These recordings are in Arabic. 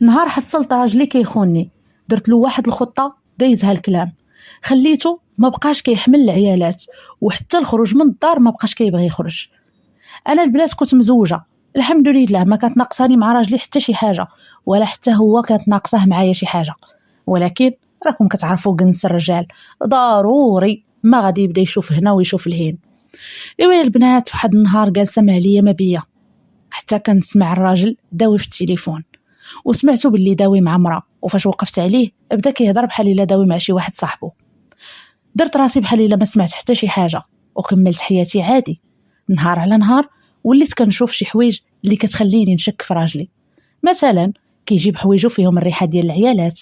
نهار حصلت راجلي كيخوني، درت له واحد الخطه دايزها الكلام، خليته ما بقاش كيحمل العيالات، وحتى الخروج من الدار ما بقاش كيبغي يخرج. انا البنات كنت مزوجه الحمد لله، ما كانت ناقصاني مع راجلي حتى شي حاجه، ولا حتى هو كانت ناقصه معايا شي حاجه. ولكن راكم كتعرفوا جنس الرجال ضروري ما غادي يبدا يشوف هنا ويشوف لهين. ايوا يا البنات، واحد النهار جالسه مع ليا ما بيا، حتى كنسمع الراجل داوي في التليفون، وسمعته باللي داوي مع مرا، وفاش وقفت عليه بدا كيهضر بحال الا داوي مع شي واحد صاحبه. درت راسي بحال الا ما سمعت حتى شي حاجه، وكملت حياتي عادي. نهار على نهار وليت كنشوف شي حوايج اللي كتخليني نشك في راجلي. مثلا كيجيب حوايجو فيهم الريحه ديال العيالات،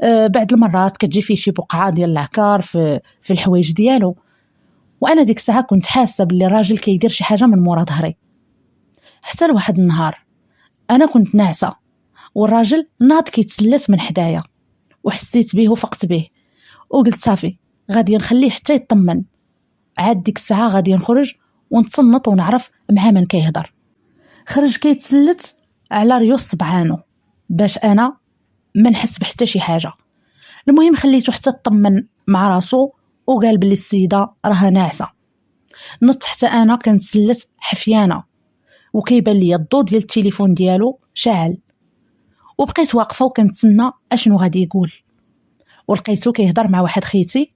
بعد المرات كتجي فيه شي بقعه ديال العكار في الحوايج ديالو. وانا ديك الساعه كنت حاسه باللي الراجل كيدير شي حاجه من مورا ظهري. حتى لواحد النهار انا كنت ناعسه والراجل ناض كيتسلت من حدايا، وحسيت به وفقت به، وقلت صافي غادي نخليه حتى يطمن. عاد ديك الساعه غادي نخرج ونتصنت ونعرف مع من كيهضر. خرج كيتسلت على ريوس صبعانو باش انا ما نحس بحتى شي حاجه. المهم خليته حتى طمن مع راسو وقال بلي السيده راها ناعسه. نط حتى انا كنتسلت حفيانه، وكيبان لي الضوء ديال التليفون ديالو شاعل، وبقيت واقفه وكنتسنى اشنو غادي يقول. ولقيتو كيهضر مع واحد خيتي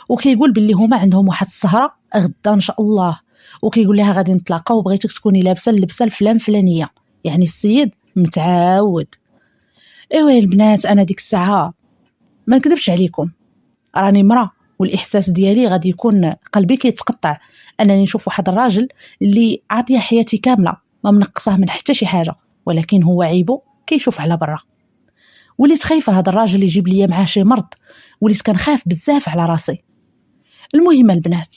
وكيقول باللي هما عندهم واحد السهره غدا ان شاء الله، وكيقول لها غادي نتلاقاو وبغيتك تكوني لابسه اللبسه الفلانيه، يعني السيد متعاود. ايوا يا البنات، انا ديك الساعه ما نكذبش عليكم راني مرا، والاحساس ديالي غادي يكون قلبي كيتقطع انني نشوف واحد الراجل اللي عطيه حياتي كامله ما منقصاه من حتى شي حاجه، ولكن هو عيبه كيشوف على برا. وليت خايفه هذا الراجل يجيب لي معاه شي مرض، وليت كنخاف بزاف على راسي. المهم البنات،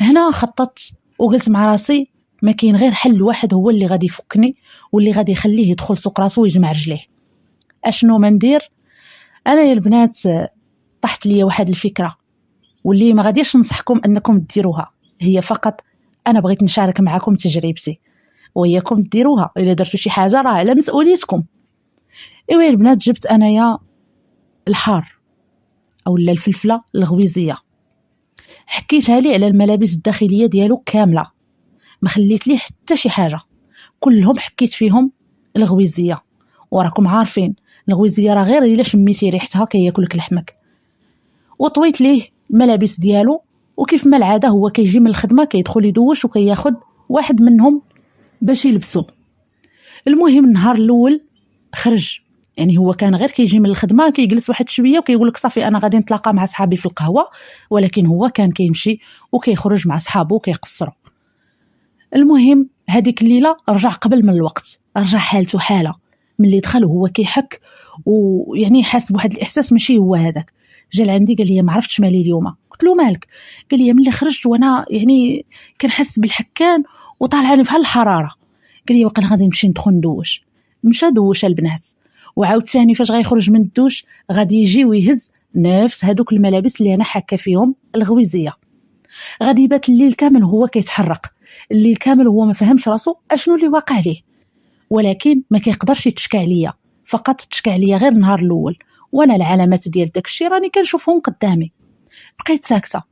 هنا خططت وقلت مع راسي ما كاين غير حل واحد هو اللي غادي يفكني واللي غادي يخليه يدخل سوق راسو ويجمع رجليه. اشنو ما ندير؟ انا يا البنات طحت لي واحد الفكره واللي ما غاديش ننصحكم انكم ديروها، هي فقط انا بغيت نشارك معكم تجربتي وياكم ديروها. الا درتوا شي حاجه راه على مسؤوليتكم. ايوا يا البنات، جبت انايا الحار اولا الفلفله الغويزيه، حكيتها لي على الملابس الداخليه ديالو كامله، ما خليت ليه حتى شي حاجه، كلهم حكيت فيهم الغويزيه. وراكم عارفين الغويزيه راه غير الا شميتي ريحتها كياكلك لحمك. وطويت ليه الملابس ديالو، وكيف ما العاده هو كيجي من الخدمه كيدخل يدوش وكياخذ واحد منهم باش يلبسو. المهم النهار الاول خرج، يعني هو كان غير كيجي من الخدمه كيجلس واحد شويه وكيقول لك صافي انا غادي نتلاقى مع صحابي في القهوه، ولكن هو كان كيمشي وكيخرج مع صحابه وكيقصروا. المهم هذيك الليله رجع قبل من الوقت، رجع حالته حاله ملي دخل وهو كيحك ويعني حاس بواحد الاحساس ماشي هو هذاك. جا لعندي قال لي ما عرفتش مالي اليوم. قلت له مالك؟ قال لي ملي خرجت وانا يعني كنحس بالحكان وطالعاني بحال الحراره. قال لي وقيلا غادي نمشي ندخل ندوش. مشى دوش البنات، وعاود ثاني فاش غيخرج من الدوش غادي يجي ويهز نفس هذوك الملابس اللي انا حاكه فيهم الغويزيه. غادي يبات الليل كامل هو كيتحرق، الليل كامل هو ما فهمش راسو اشنو اللي واقع ليه، ولكن ما كيقدرش يتشكى عليا، فقط تشكى عليا غير النهار الاول، وانا العلامات ديال داك الشيء راني كنشوفهم قدامي. بقيت ساكته.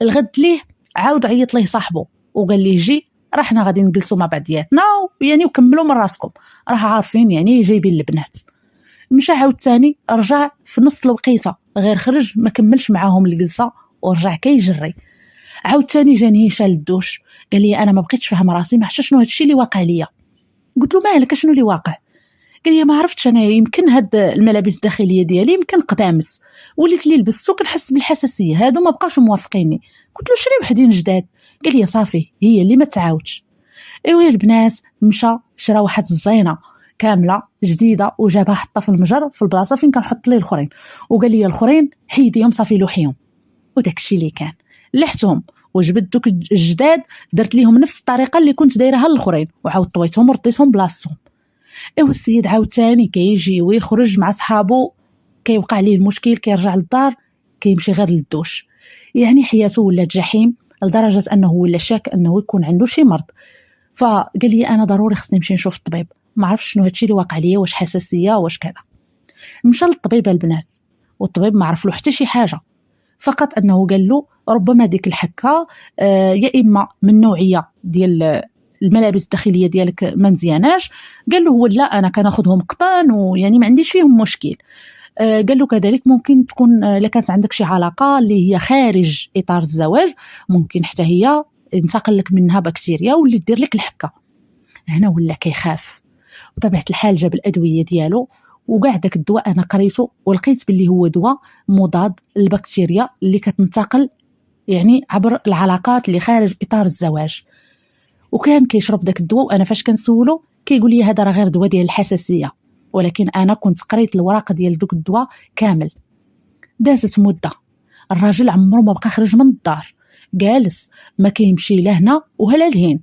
الغد ليه عاود عيط ليه صاحبه وقال لي جي راه حنا غادي نجلسوا مع بعضياتنا يعني وكملوا من راسكم، راه عارفين يعني جايبين البنات. مشى عاود ثاني، رجع في نص الوقيته غير خرج ما كملش معاهم الجلسه ورجع كيجري. عاود ثاني جاني هشام للدوش قال لي انا ما بقيتش فاهم راسي، ما عرفتش شنو هادشي اللي واقع ليا. قلت له مالك شنو اللي واقع؟ قال لي ما عرفتش انا، يمكن هاد الملابس الداخليه ديالي يمكن قدامت وليت لي لبستو كنحس بالحساسيه، هادو ما بقاوش موافقيني. قلت له شري وحدين جداد. قال لي صافي هي اللي ما تعاودش. ايوا البنات، مشى شرا واحد الزينه كامله جديده وجابها حطها في المجر في البلاصه فين كنحط ليه الاخرين، وقال لي الاخرين حيديهم صافي لوحيهم. وداك الشيء اللي كان لحتهم وجبت دوك الجداد درت ليهم نفس الطريقه اللي كنت دايرها للاخرين، وعاود طويتهم ورديتهم بلاصتهم. ايوا السيد عاود ثاني كيجي ويخرج مع صحابو، كيوقع ليه المشكل كيرجع للدار كيمشي غير للدوش، يعني حياته ولات جحيم لدرجه انه ولا شاك انه يكون عنده شي مرض. فقال لي انا ضروري خصني نمشي نشوف الطبيب، ما عرفش شنو هادشي اللي واقع ليا، واش حساسيه واش كذا. مشى للطبيب البنات، والطبيب ما عرف له حتى شي حاجه، فقط انه قال له ربما ديك الحكه يا اما من نوعيه ديال الملابس الداخليه ديالك ما مزياناش. قال له هو لا، انا كناخذهم قطن ويعني ما عنديش فيهم مشكل. قال له كذلك ممكن تكون الا كانت عندك شي علاقه اللي هي خارج اطار الزواج، ممكن حتى هي انتقل لك منها بكتيريا واللي دير لك الحكه. هنا ولا كيخاف، بطبيعه الحال جاب الادويه ديالو، وكاع داك الدواء انا قريته ولقيت باللي هو دواء مضاد للبكتيريا اللي كتنتقل يعني عبر العلاقات اللي خارج اطار الزواج. وكان كيشرب داك الدواء، وانا فاش كنسولو كيقول لي هذا راه غير دواء ديال الحساسيه، ولكن انا كنت قريت الوراق ديال دوك الدواء كامل. دازت مده، الراجل عمره ما بقى خرج من الدار، جالس ما كيمشي لا هنا ولا لهين،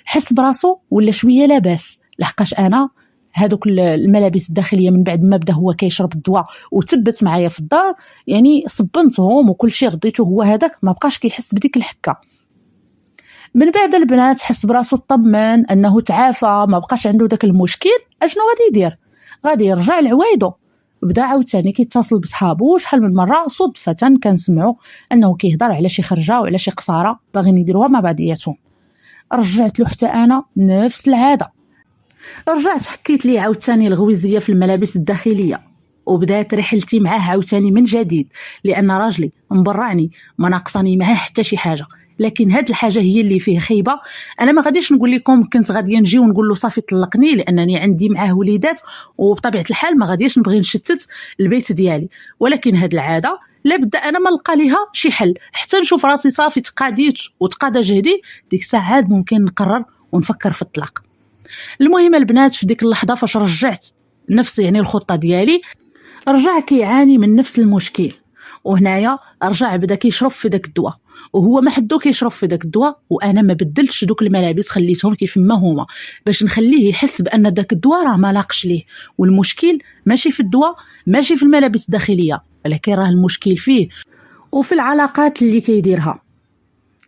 حس براسو ولا شويه لاباس. لحقاش انا هادوك الملابس الداخليه من بعد ما بدا هو كيشرب الدواء وتبت معايا في الدار، يعني صبنتهم وكل شيء رديته هو هذاك، ما بقاش كيحس بديك الحكه. من بعد البنات حس براسو طمن انه تعافى، ما بقاش عنده داك المشكل. اشنو غادي يدير؟ غادي يرجع لعوايدو. بدا عاوتاني كيتصل بصحابو، شحال من مره صدفه كنسمعوا انه كيهضر على شي خرجه وعلى شي قصاره باغيين يديروها مع بعضياتهم. رجعت له حتى انا نفس العاده، رجعت حكيت ليه عاوتاني الغويزيه في الملابس الداخليه، وبدات رحلتي معاه عاوتاني من جديد، لان راجلي مبرعني ما ناقصاني معاه حتى شي حاجه. لكن هاد الحاجه هي اللي فيه خيبه. انا ما غاديش نقول لكم كنت غاديه نجي ونقول له صافي طلقني، لانني عندي معاه وليدات وبطبيعه الحال ما غاديش نبغي نشتت البيت ديالي، ولكن هاد العاده لابد انا ما نلقى ليها شي حل حتى نشوف راسي صافي تقاديت وتقادا جهدي، ديك الساعه عاد ممكن نقرر ونفكر في الطلاق. المهم البنات في ديك اللحظه فاش رجعت نفس يعني الخطه ديالي، رجع كيعاني من نفس المشكل، وهنايا رجع بدا كيشرب في داك الدواء، وهو ما حدو كيشرب في داك الدواء، وانا ما بدلتش دوك الملابس خليتهم كيف ما هما باش نخليه يحس بان داك الدواء راه ما لاقش ليه، والمشكل ماشي في الدواء ماشي في الملابس الداخليه، ولكن راه المشكل فيه وفي العلاقات اللي كيديرها.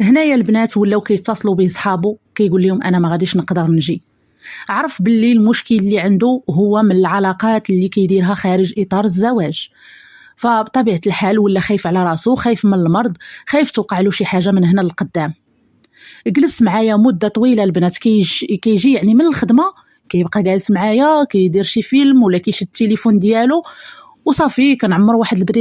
هنايا البنات ولاو كيتصلوا به صحابو كيقول لهم انا ما غاديش نقدر نجي. عرف باللي المشكل اللي عنده هو من العلاقات اللي كيديرها خارج اطار الزواج، فبطبيعه الحال ولا خايف على راسو، خايف من المرض، خايف توقع له شي حاجه من هنا للقدام. جلس معايا مده طويله البنات، كيجي يعني من الخدمه كيبقى جالس معايا كيدير شي فيلم ولا كيشد التليفون ديالو وصافي كنعمر واحد البريد